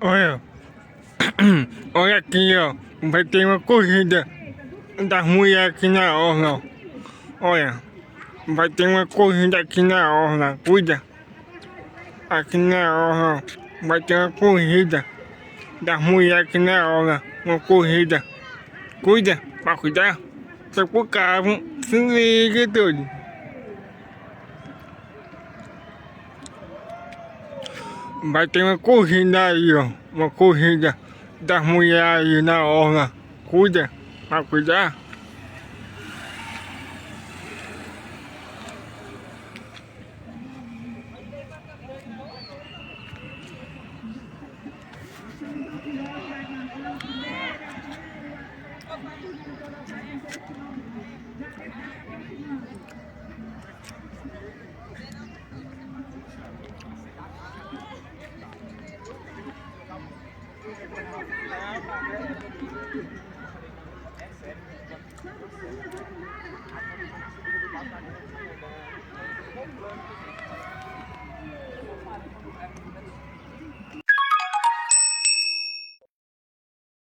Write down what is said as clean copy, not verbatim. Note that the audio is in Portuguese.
Olha, olha aqui, ó. Vai ter uma corrida das mulheres aqui na orla. Olha, vai ter uma corrida aqui na orla. Cuida. Aqui na orla vai ter uma corrida das mulheres aqui na orla. Uma corrida. Cuida, pra cuidar. Tá pro carro, se liga tudo. Vai ter uma corrida aí, ó. Uma corrida das mulheres aí na orla. Cuida, pra cuidar.